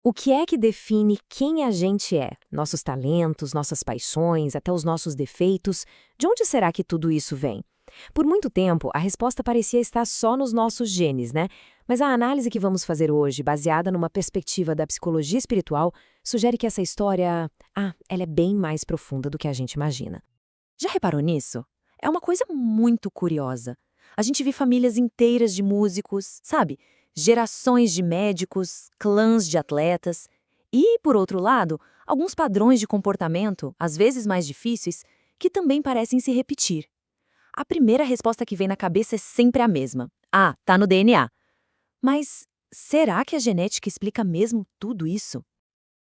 O que é que define quem a gente é? Nossos talentos, nossas paixões, até os nossos defeitos? De onde será que tudo isso vem? Por muito tempo, a resposta parecia estar só nos nossos genes, né? Mas a análise que vamos fazer hoje, baseada numa perspectiva da psicologia espiritual, sugere que essa história, ela é bem mais profunda do que a gente imagina. Já reparou nisso? É uma coisa muito curiosa. A gente vê famílias inteiras de músicos, sabe? Gerações de médicos, clãs de atletas. E, por outro lado, alguns padrões de comportamento, às vezes mais difíceis, que também parecem se repetir. A primeira resposta que vem na cabeça é sempre a mesma. Ah, tá no DNA. Mas será que a genética explica mesmo tudo isso?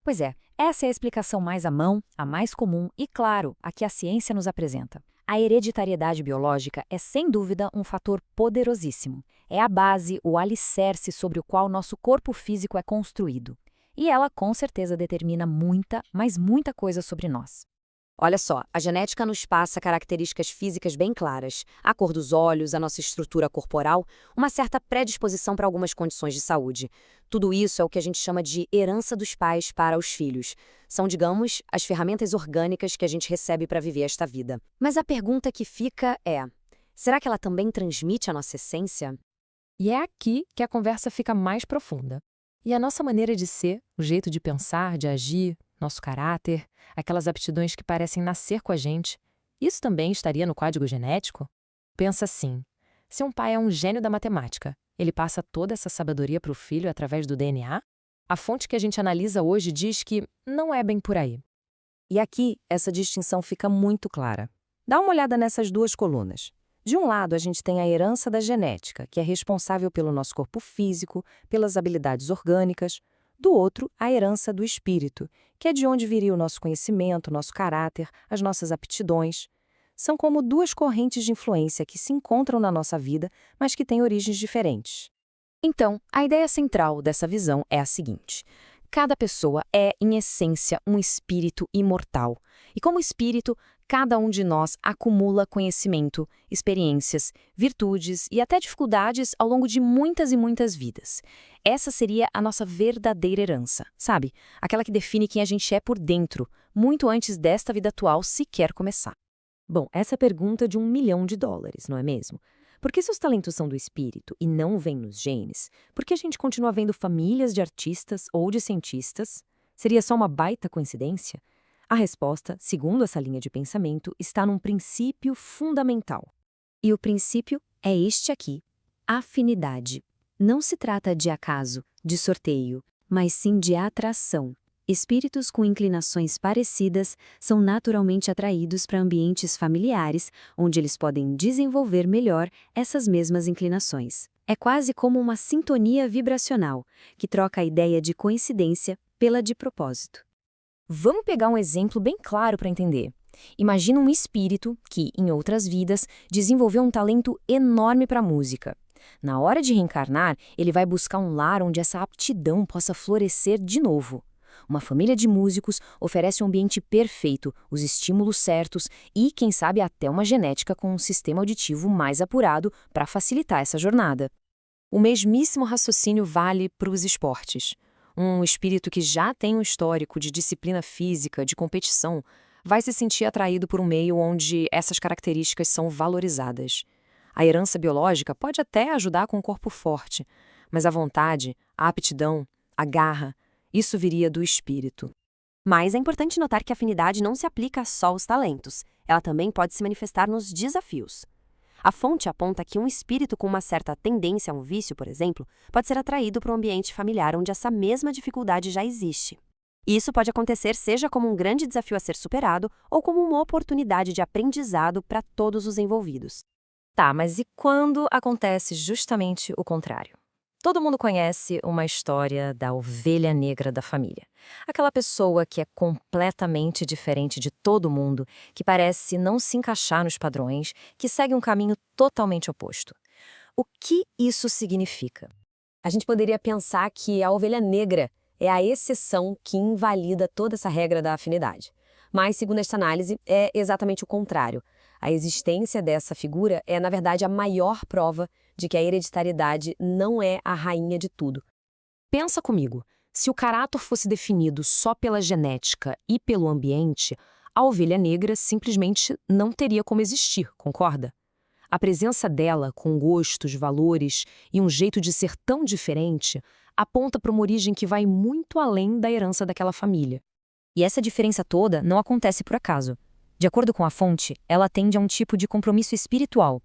Pois é, essa é a explicação mais à mão, a mais comum e, claro, a que a ciência nos apresenta. A hereditariedade biológica é, sem dúvida, um fator poderosíssimo. É a base, o alicerce sobre o qual nosso corpo físico é construído. E ela, com certeza, determina muita, mas muita coisa sobre nós. Olha só, a genética nos passa características físicas bem claras, a cor dos olhos, a nossa estrutura corporal, uma certa predisposição para algumas condições de saúde. Tudo isso é o que a gente chama de herança dos pais para os filhos. São, digamos, as ferramentas orgânicas que a gente recebe para viver esta vida. Mas a pergunta que fica é: será que ela também transmite a nossa essência? E é aqui que a conversa fica mais profunda. E a nossa maneira de ser, o jeito de pensar, de agir, nosso caráter, aquelas aptidões que parecem nascer com a gente, isso também estaria no código genético? Pensa assim, se um pai é um gênio da matemática, ele passa toda essa sabedoria para o filho através do DNA? A fonte que a gente analisa hoje diz que não é bem por aí. E aqui, essa distinção fica muito clara. Dá uma olhada nessas duas colunas. De um lado, a gente tem a herança da genética, que é responsável pelo nosso corpo físico, pelas habilidades orgânicas. Do outro, a herança do espírito, que é de onde viria o nosso conhecimento, nosso caráter, as nossas aptidões. São como duas correntes de influência que se encontram na nossa vida, mas que têm origens diferentes. Então, a ideia central dessa visão é a seguinte: cada pessoa é, em essência, um espírito imortal. E como espírito, cada um de nós acumula conhecimento, experiências, virtudes e até dificuldades ao longo de muitas e muitas vidas. Essa seria a nossa verdadeira herança, sabe? Aquela que define quem a gente é por dentro, muito antes desta vida atual sequer começar. Bom, essa é a pergunta de $1 milhão, não é mesmo? Porque se os talentos são do espírito e não vêm nos genes, por que a gente continua vendo famílias de artistas ou de cientistas? Seria só uma baita coincidência? A resposta, segundo essa linha de pensamento, está num princípio fundamental. E o princípio é este aqui: afinidade. Não se trata de acaso, de sorteio, mas sim de atração. Espíritos com inclinações parecidas são naturalmente atraídos para ambientes familiares, onde eles podem desenvolver melhor essas mesmas inclinações. É quase como uma sintonia vibracional, que troca a ideia de coincidência pela de propósito. Vamos pegar um exemplo bem claro para entender. Imagina um espírito que, em outras vidas, desenvolveu um talento enorme para a música. Na hora de reencarnar, ele vai buscar um lar onde essa aptidão possa florescer de novo. Uma família de músicos oferece um ambiente perfeito, os estímulos certos e, quem sabe, até uma genética com um sistema auditivo mais apurado para facilitar essa jornada. O mesmíssimo raciocínio vale para os esportes. Um espírito que já tem um histórico de disciplina física, de competição, vai se sentir atraído por um meio onde essas características são valorizadas. A herança biológica pode até ajudar com um corpo forte, mas a vontade, a aptidão, a garra, isso viria do espírito. Mas é importante notar que a afinidade não se aplica só aos talentos. Ela também pode se manifestar nos desafios. A fonte aponta que um espírito com uma certa tendência a um vício, por exemplo, pode ser atraído para um ambiente familiar onde essa mesma dificuldade já existe. E isso pode acontecer seja como um grande desafio a ser superado ou como uma oportunidade de aprendizado para todos os envolvidos. Tá, mas e quando acontece justamente o contrário? Todo mundo conhece uma história da ovelha negra da família. Aquela pessoa que é completamente diferente de todo mundo, que parece não se encaixar nos padrões, que segue um caminho totalmente oposto. O que isso significa? A gente poderia pensar que a ovelha negra é a exceção que invalida toda essa regra da afinidade. Mas, segundo esta análise, é exatamente o contrário. A existência dessa figura é, na verdade, a maior prova de que a hereditariedade não é a rainha de tudo. Pensa comigo. Se o caráter fosse definido só pela genética e pelo ambiente, a ovelha negra simplesmente não teria como existir, concorda? A presença dela, com gostos, valores e um jeito de ser tão diferente, aponta para uma origem que vai muito além da herança daquela família. E essa diferença toda não acontece por acaso. De acordo com a fonte, ela atende a um tipo de compromisso espiritual.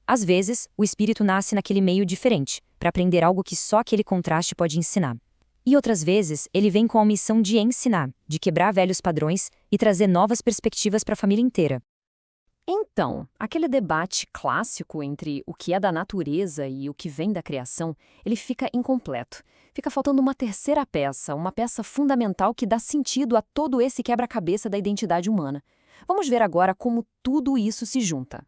Às vezes, o espírito nasce naquele meio diferente, para aprender algo que só aquele contraste pode ensinar. E outras vezes, ele vem com a missão de ensinar, de quebrar velhos padrões e trazer novas perspectivas para a família inteira. Então, aquele debate clássico entre o que é da natureza e o que vem da criação, ele fica incompleto. Fica faltando uma terceira peça, uma peça fundamental que dá sentido a todo esse quebra-cabeça da identidade humana. Vamos ver agora como tudo isso se junta.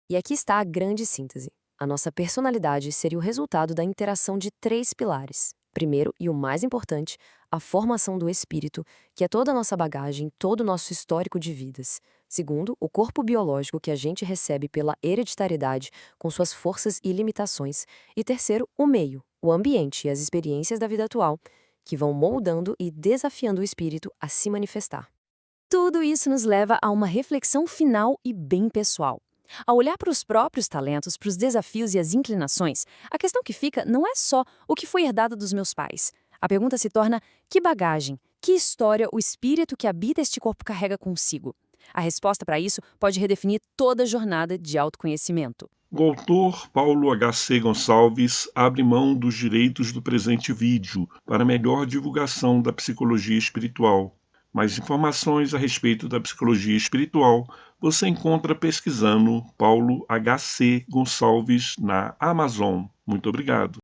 E aqui está a grande síntese. A nossa personalidade seria o resultado da interação de 3 pilares. Primeiro, e o mais importante, a formação do espírito, que é toda a nossa bagagem, todo o nosso histórico de vidas. Segundo, o corpo biológico que a gente recebe pela hereditariedade, com suas forças e limitações. E terceiro, o meio, o ambiente e as experiências da vida atual, que vão moldando e desafiando o espírito a se manifestar. Tudo isso nos leva a uma reflexão final e bem pessoal. Ao olhar para os próprios talentos, para os desafios e as inclinações, a questão que fica não é só o que foi herdado dos meus pais. A pergunta se torna: que bagagem, que história o espírito que habita este corpo carrega consigo? A resposta para isso pode redefinir toda a jornada de autoconhecimento. O autor Paulo H.C. Gonçalves abre mão dos direitos do presente vídeo para melhor divulgação da psicologia espiritual. Mais informações a respeito da psicologia espiritual você encontra pesquisando Paulo H.C. Gonçalves na Amazon. Muito obrigado.